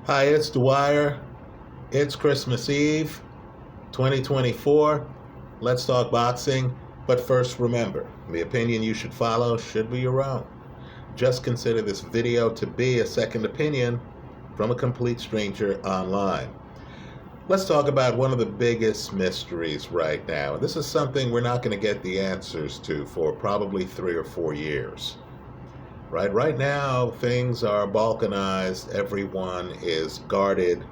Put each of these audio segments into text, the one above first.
Hi, it's Dwyer. It's Christmas Eve, 2024. Let's talk boxing. But first, remember, the opinion you should follow should be your own. Just consider this video to be a second opinion from a complete stranger online. Let's talk about one of the biggest mysteries right now. This is something we're not going to get the answers to for probably 3 or 4 years. Right now, things are balkanized. Everyone is guarded.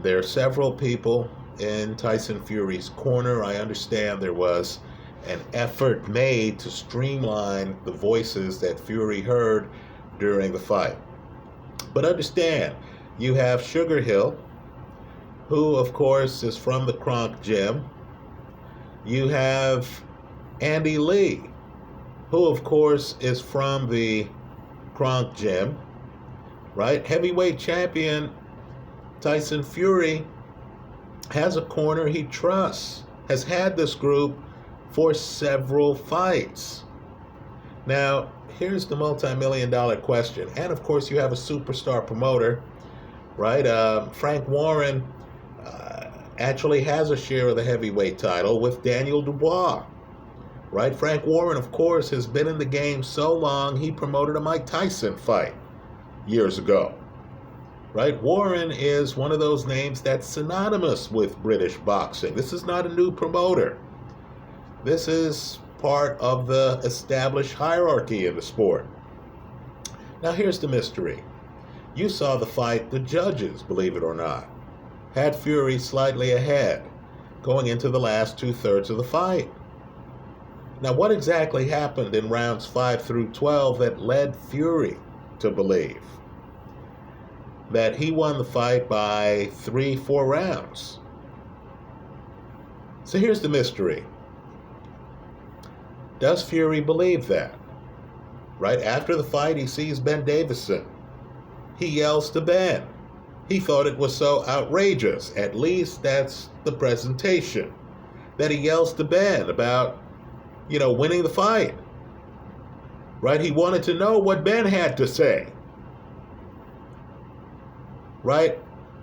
There are several people in Tyson Fury's corner. I understand there was an effort made to streamline the voices that Fury heard during the fight. But understand, you have Sugar Hill, who of course is from the Kronk Gym. You have Andy Lee, who of course is from the Kronk Gym, right? Heavyweight champion Tyson Fury has a corner he trusts, has had this group for several fights. Now, here's the multi-million-dollar question. And of course, you have a superstar promoter, right? Frank Warren actually has a share of the heavyweight title with Daniel Dubois, right? Frank Warren, of course, has been in the game so long, he promoted a Mike Tyson fight years ago. Right? Warren is one of those names that's synonymous with British boxing. This is not a new promoter. This is part of the established hierarchy in the sport. Now here's the mystery. You saw the fight. The judges, believe it or not, had Fury slightly ahead going into the last 2/3 of the fight. Now what exactly happened in rounds 5 through 12 that led Fury to believe that he won the fight by 3-4 rounds? So here's the mystery. Does Fury believe that? Right after the fight, he sees Ben Davison. He yells to Ben. He thought it was so outrageous. At least that's the presentation. That he yells to Ben about, winning the fight. Right? He wanted to know what Ben had to say. Right?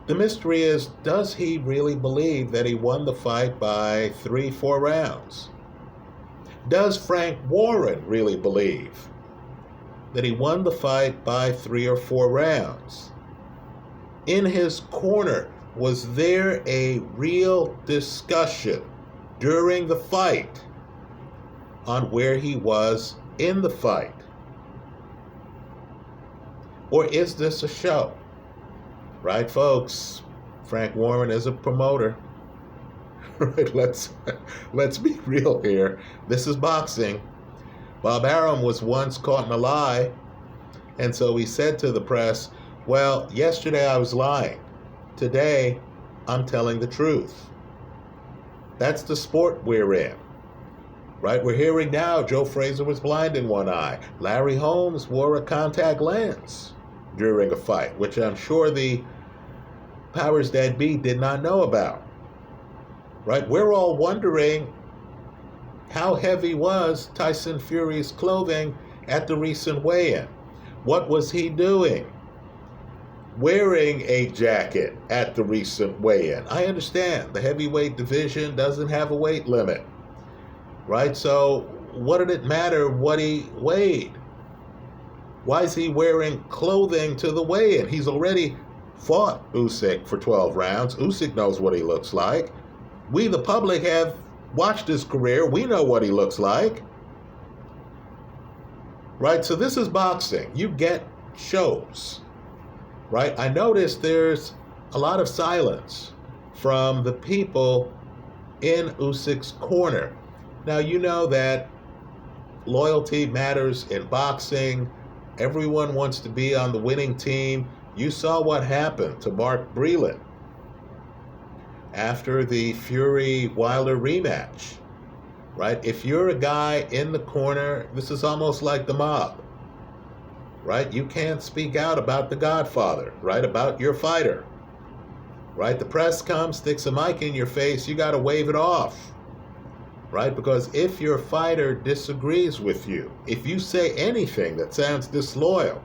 The mystery is, does he really believe that he won the fight by 3-4 rounds? Does Frank Warren really believe that he won the fight by 3 or 4 rounds? In his corner, was there a real discussion during the fight on where he was in the fight? Or is this a show? Right, folks? Frank Warren is a promoter. Right, let's be real here. This is boxing. Bob Arum was once caught in a lie, and so he said to the press, well, yesterday I was lying. Today, I'm telling the truth. That's the sport we're in. Right? We're hearing now Joe Frazier was blind in one eye. Larry Holmes wore a contact lens during a fight, which I'm sure the powers that be did not know about. Right? We're all wondering how heavy was Tyson Fury's clothing at the recent weigh-in. What was he doing? Wearing a jacket at the recent weigh-in. I understand the heavyweight division doesn't have a weight limit. Right? So what did it matter what he weighed? Why is he wearing clothing to the weigh-in? He's already fought Usyk for 12 rounds. Usyk knows what he looks like. We, the public, have watched his career. We know what he looks like. Right? So this is boxing. You get shows. Right? I noticed there's a lot of silence from the people in Usyk's corner. Now, you know that loyalty matters in boxing. Everyone wants to be on the winning team. You saw what happened to Mark Breland after the Fury-Wilder rematch, right? If you're a guy in the corner, this is almost like the mob, right? You can't speak out about the Godfather, right? About your fighter, right? The press comes, sticks a mic in your face, you got to wave it off, right? Because if your fighter disagrees with you, if you say anything that sounds disloyal,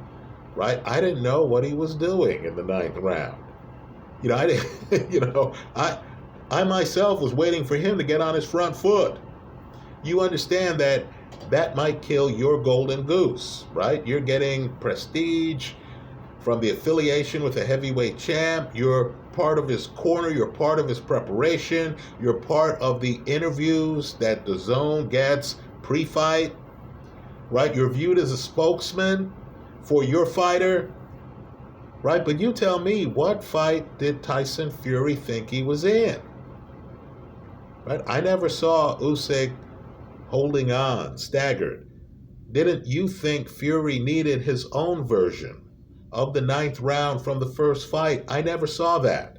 right? I didn't know what he was doing in the ninth round. I didn't, I myself was waiting for him to get on his front foot. You understand that that might kill your golden goose, right? You're getting prestige from the affiliation with the heavyweight champ. You're part of his corner. You're part of his preparation. You're part of the interviews that the Zone gets pre-fight, right? You're viewed as a spokesman for your fighter, right? But you tell me, what fight did Tyson Fury think he was in? Right? I never saw Usyk holding on, staggered. Didn't you think Fury needed his own version of the ninth round from the first fight? I never saw that.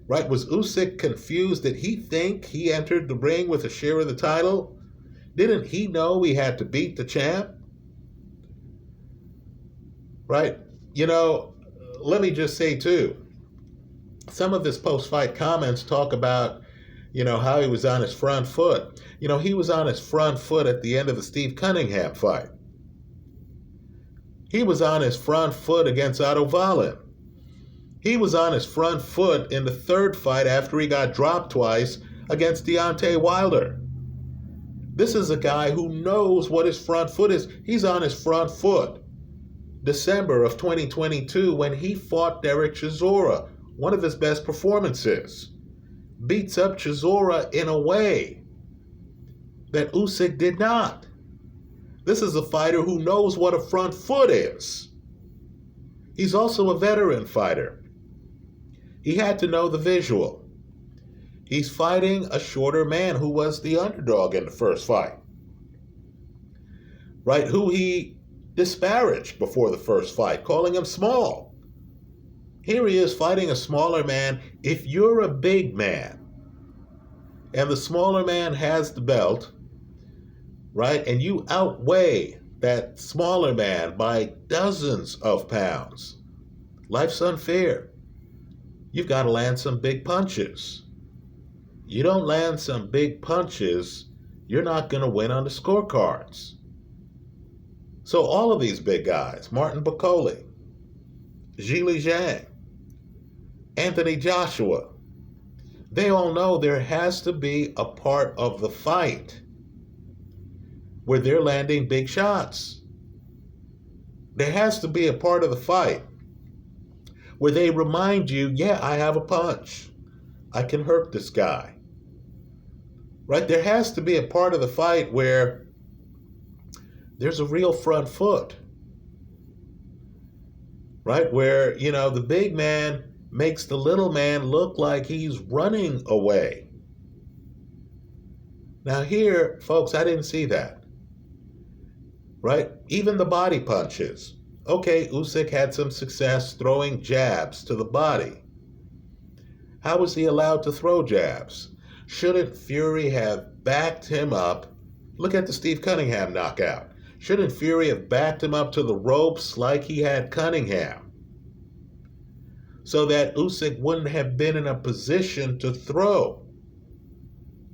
Right? Was Usyk confused? Did he think he entered the ring with a share of the title? Didn't he know he had to beat the champ? Right? Let me just say too, some of his post-fight comments talk about, how he was on his front foot. He was on his front foot at the end of the Steve Cunningham fight. He was on his front foot against Otto Wallin. He was on his front foot in the third fight after he got dropped twice against Deontay Wilder. This is a guy who knows what his front foot is. He's on his front foot. December of 2022, when he fought Derek Chisora, one of his best performances. Beats up Chisora in a way that Usyk did not. This is a fighter who knows what a front foot is. He's also a veteran fighter. He had to know the visual. He's fighting a shorter man who was the underdog in the first fight, right? Who he disparaged before the first fight, calling him small. Here he is fighting a smaller man. If you're a big man and the smaller man has the belt, right, and you outweigh that smaller man by dozens of pounds, life's unfair. You've got to land some big punches. You don't land some big punches, you're not going to win on the scorecards. So all of these big guys, Martin Bakole, Zhili Zhang, Anthony Joshua, they all know there has to be a part of the fight where they're landing big shots. There has to be a part of the fight where they remind you, yeah, I have a punch. I can hurt this guy. Right? There has to be a part of the fight where there's a real front foot. Right? Where, the big man makes the little man look like he's running away. Now here, folks, I didn't see that. Right? Even the body punches. Okay, Usyk had some success throwing jabs to the body. How was he allowed to throw jabs? Shouldn't Fury have backed him up? Look at the Steve Cunningham knockout. Shouldn't Fury have backed him up to the ropes like he had Cunningham? So that Usyk wouldn't have been in a position to throw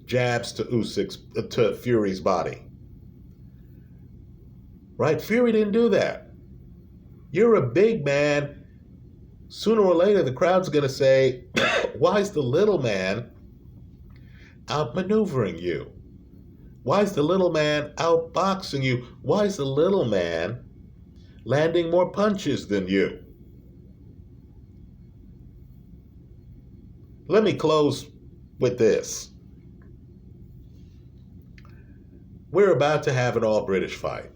jabs to Fury's body. Right? Fury didn't do that. You're a big man. Sooner or later, the crowd's going to say, why is the little man outmaneuvering you? Why is the little man outboxing you? Why is the little man landing more punches than you? Let me close with this. We're about to have an all-British fight,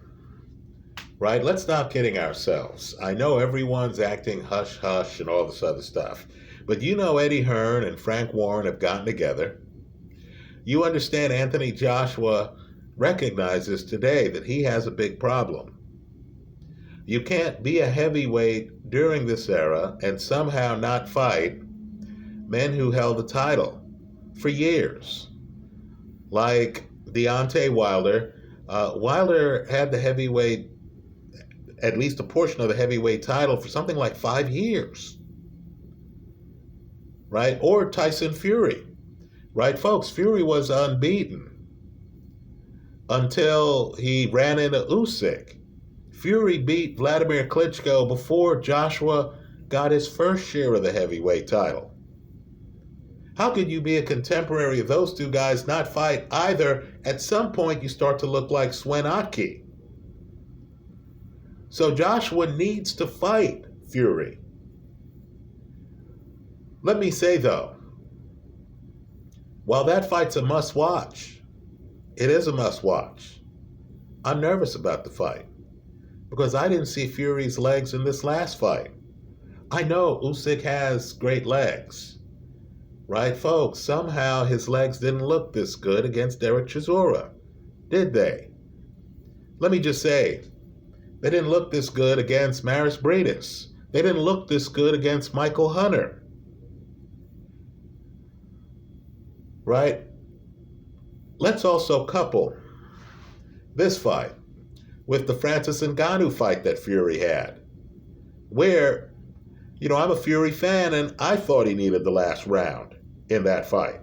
right? Let's stop kidding ourselves. I know everyone's acting hush-hush and all this other stuff, but Eddie Hearn and Frank Warren have gotten together. You understand Anthony Joshua recognizes today that he has a big problem. You can't be a heavyweight during this era and somehow not fight men who held the title for years. Like Deontay Wilder. Wilder had the heavyweight, at least a portion of the heavyweight title for something like 5 years. Right? Or Tyson Fury. Right, folks? Fury was unbeaten until he ran into Usyk. Fury beat Vladimir Klitschko before Joshua got his first share of the heavyweight title. How could you be a contemporary of those two guys, not fight either? At some point, you start to look like Swen Otke. So Joshua needs to fight Fury. Let me say, though, while that fight's a must-watch, it is a must-watch. I'm nervous about the fight because I didn't see Fury's legs in this last fight. I know Usyk has great legs. Right, folks? Somehow his legs didn't look this good against Derek Chisora, did they? Let me just say, they didn't look this good against Maris Briedis. They didn't look this good against Michael Hunter. Right? Let's also couple this fight with the Francis Ngannou fight that Fury had, where, I'm a Fury fan, and I thought he needed the last round in that fight.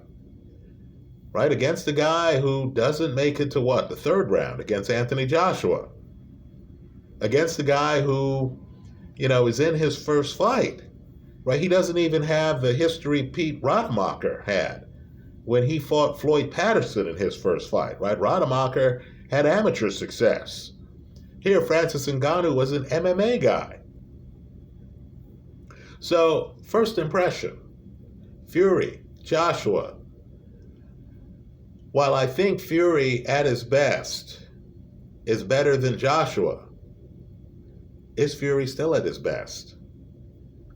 Right? Against a guy who doesn't make it to the third round, against Anthony Joshua. Against a guy who, is in his first fight. Right? He doesn't even have the history Pete Rademacher had when he fought Floyd Patterson in his first fight. Right? Rademacher had amateur success. Here, Francis Ngannou was an MMA guy. So, first impression, Fury, Joshua. While I think Fury at his best is better than Joshua, is Fury still at his best?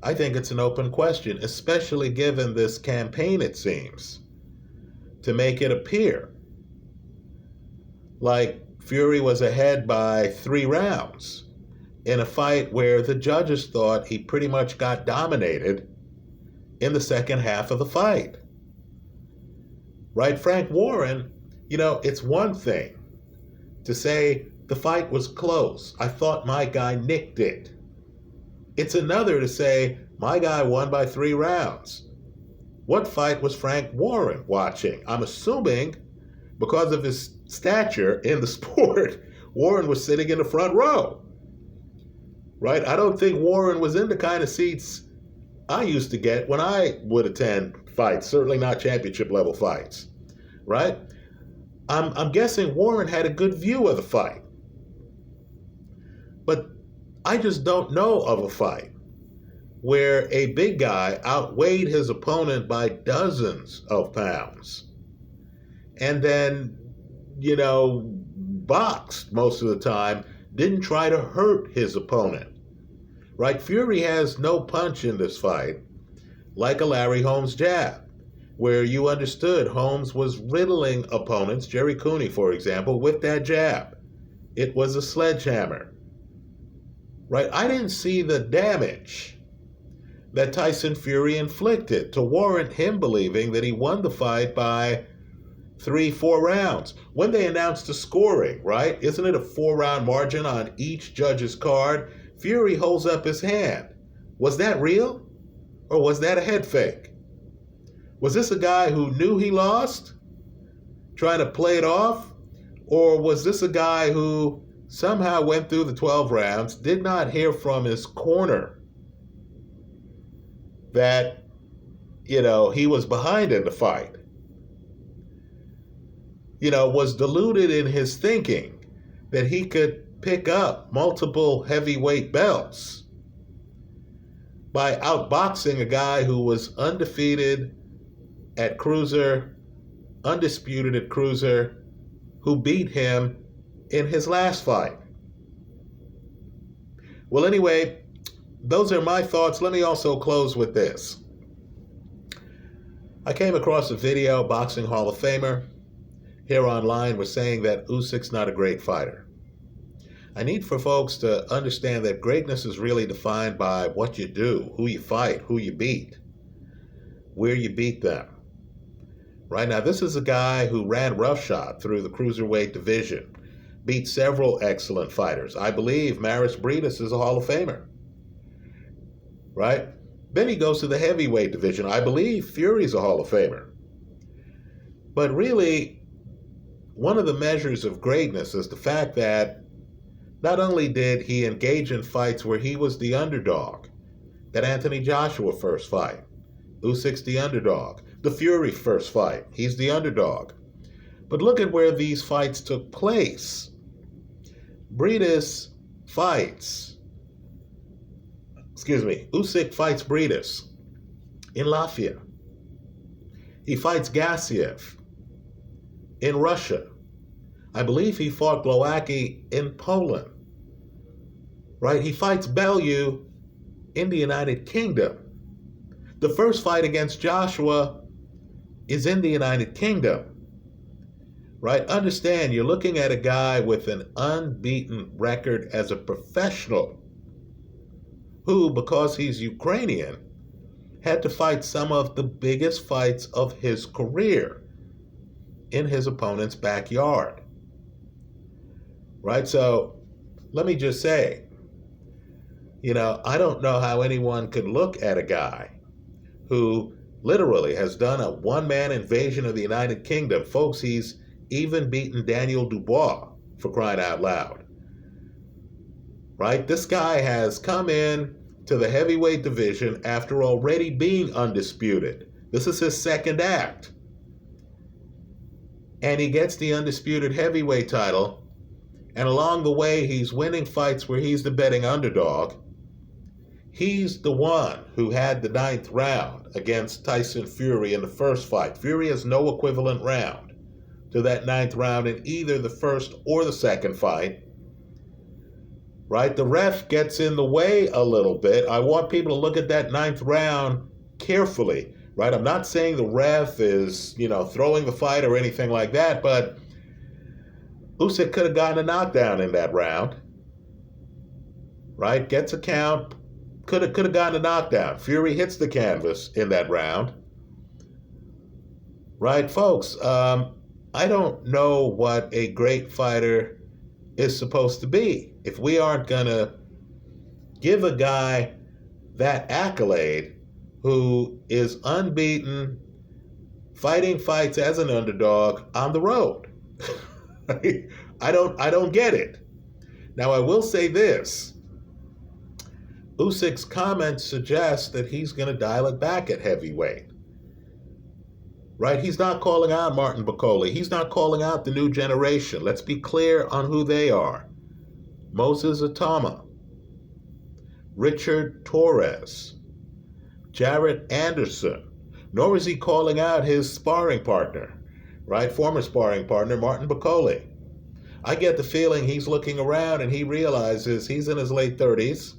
I think it's an open question, especially given this campaign, it seems, to make it appear like Fury was ahead by 3 rounds in a fight where the judges thought he pretty much got dominated in the second half of the fight. Right? Frank Warren, it's one thing to say the fight was close. I thought my guy nicked it. It's another to say my guy won by 3 rounds. What fight was Frank Warren watching? I'm assuming because of his stature in the sport, Warren was sitting in the front row. Right? I don't think Warren was in the kind of seats I used to get when I would attend fights, certainly not championship level fights. Right? I'm guessing Warren had a good view of the fight. But I just don't know of a fight where a big guy outweighed his opponent by dozens of pounds and then, boxed most of the time, didn't try to hurt his opponent. Right? Fury has no punch in this fight, like a Larry Holmes jab, where you understood Holmes was riddling opponents, Jerry Cooney, for example, with that jab. It was a sledgehammer. Right? I didn't see the damage that Tyson Fury inflicted to warrant him believing that he won the fight by 3-4 rounds. When they announced the scoring, right? Isn't it a 4-round margin on each judge's card? Fury holds up his hand. Was that real? Or was that a head fake? Was this a guy who knew he lost, trying to play it off? Or was this a guy who somehow went through the 12 rounds, did not hear from his corner that, he was behind in the fight? Was deluded in his thinking that he could pick up multiple heavyweight belts by outboxing a guy who was undefeated at cruiser, undisputed at cruiser, who beat him in his last fight. Well, anyway, those are my thoughts. Let me also close with this. I came across a video, Boxing Hall of Famer here online was saying that Usyk's not a great fighter. I need for folks to understand that greatness is really defined by what you do, who you fight, who you beat, where you beat them. Right now, this is a guy who ran roughshod through the cruiserweight division, beat several excellent fighters. I believe Maris Briedis is a Hall of Famer. Right? Then he goes to the heavyweight division. I believe Fury's a Hall of Famer. But really, one of the measures of greatness is the fact that Not only did he engage in fights where he was the underdog, that Anthony Joshua first fight, Usyk's the underdog. The Fury first fight, he's the underdog. But look at where these fights took place. Usyk fights Briedis in Latvia. He fights Gassiev in Russia. I believe he fought Glowacki in Poland. Right? He fights Bellew in the United Kingdom. The first fight against Joshua is in the United Kingdom. Right? Understand, you're looking at a guy with an unbeaten record as a professional who, because he's Ukrainian, had to fight some of the biggest fights of his career in his opponent's backyard. Right? So let me just say, I don't know how anyone could look at a guy who literally has done a one-man invasion of the United Kingdom. Folks, he's even beaten Daniel Dubois, for crying out loud. Right? This guy has come in to the heavyweight division after already being undisputed. This is his second act. And he gets the undisputed heavyweight title. And along the way, he's winning fights where he's the betting underdog. He's the one who had the 9th round against Tyson Fury in the first fight. Fury has no equivalent round to that 9th round in either the first or the second fight. Right? The ref gets in the way a little bit. I want people to look at that 9th round carefully. Right? I'm not saying the ref is, throwing the fight or anything like that, but Usyk could have gotten a knockdown in that round. Right? Gets a count. Could have gotten a knockdown. Fury hits the canvas in that round. Right, folks? I don't know what a great fighter is supposed to be. If we aren't going to give a guy that accolade who is unbeaten, fighting fights as an underdog on the road. I don't get it. Now, I will say this. Usyk's comments suggest that he's going to dial it back at heavyweight. Right? He's not calling out Martin Bakole. He's not calling out the new generation. Let's be clear on who they are. Moses Atama, Richard Torres, Jarrett Anderson. Nor is he calling out his sparring partner, right? Former sparring partner, Martin Bakole. I get the feeling he's looking around and he realizes he's in his late 30s.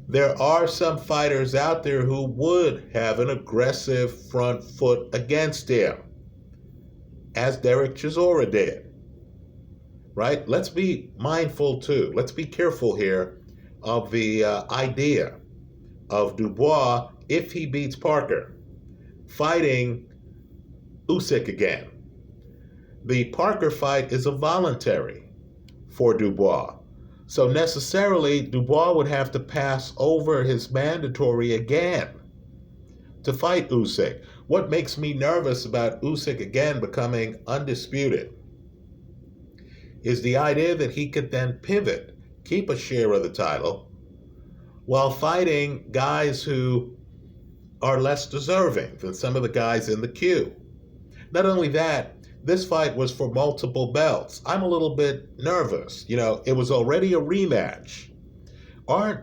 There are some fighters out there who would have an aggressive front foot against him, as Derek Chisora did. Right? Let's be mindful too. Let's be careful here of the idea of Dubois, if he beats Parker, fighting Usyk again. The Parker fight is a voluntary for Dubois. So necessarily, Dubois would have to pass over his mandatory again to fight Usyk. What makes me nervous about Usyk again becoming undisputed is the idea that he could then pivot, keep a share of the title, while fighting guys who are less deserving than some of the guys in the queue. Not only that, this fight was for multiple belts. I'm a little bit nervous. It was already a rematch. Aren't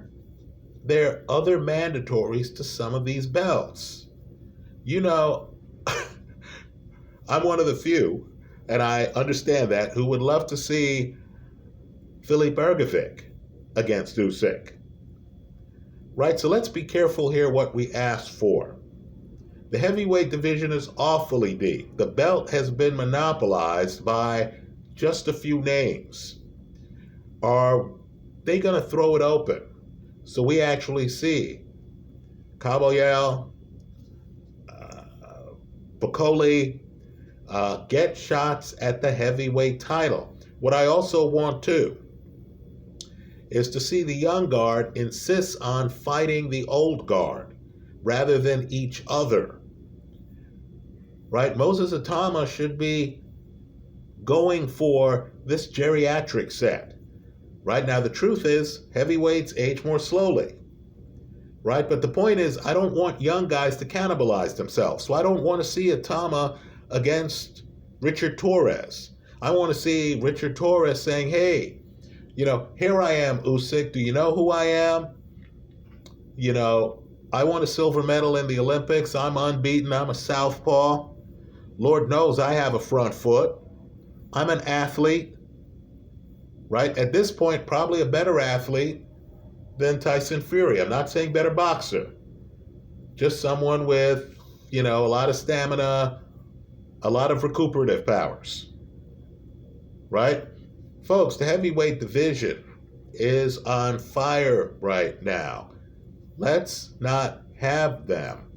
there other mandatories to some of these belts? I'm one of the few, and I understand that, who would love to see Filip Ergovic against Usyk. Right? So let's be careful here what we ask for. The heavyweight division is awfully deep. The belt has been monopolized by just a few names. Are they going to throw it open so we actually see Kabayel, Bakole get shots at the heavyweight title? What I also want to is to see the young guard insist on fighting the old guard rather than each other. Right? Moses Atama should be going for this geriatric set. Right now, the truth is heavyweights age more slowly. Right? But the point is, I don't want young guys to cannibalize themselves. So I don't want to see a Tama against Richard Torres. I want to see Richard Torres saying, hey, here I am, Usyk. Do you know who I am? I won a silver medal in the Olympics. I'm unbeaten. I'm a southpaw. Lord knows I have a front foot. I'm an athlete. Right? At this point, probably a better athlete than Tyson Fury. I'm not saying better boxer. Just someone with, a lot of stamina, a lot of recuperative powers. Right? Folks, the heavyweight division is on fire right now. Let's not have them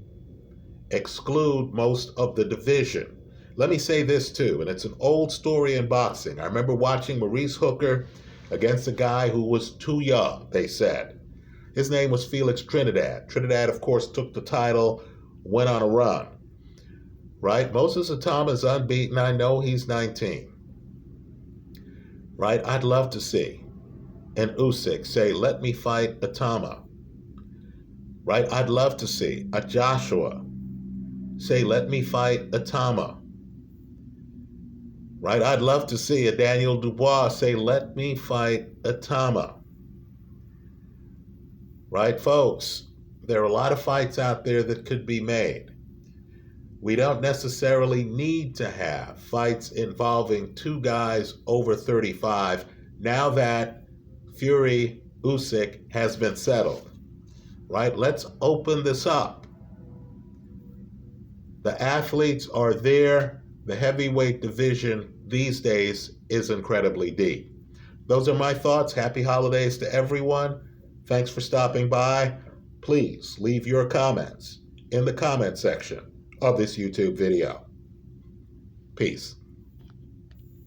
exclude most of the division. Let me say this too, and it's an old story in boxing. I remember watching Maurice Hooker against a guy who was too young, they said. His name was Felix Trinidad. Trinidad, of course, took the title, went on a run. Right? Moses Atama is unbeaten. I know he's 19. Right? I'd love to see an Usyk say, let me fight Atama. Right? I'd love to see a Joshua say, let me fight Atama. Right? I'd love to see a Daniel Dubois say, let me fight Atama. Right, folks? There are a lot of fights out there that could be made. We don't necessarily need to have fights involving two guys over 35 now that Fury Usyk has been settled. Right? Let's open this up. The athletes are there. The heavyweight division these days is incredibly deep. Those are my thoughts. Happy holidays to everyone. Thanks for stopping by. Please leave your comments in the comment section of this YouTube video. Peace.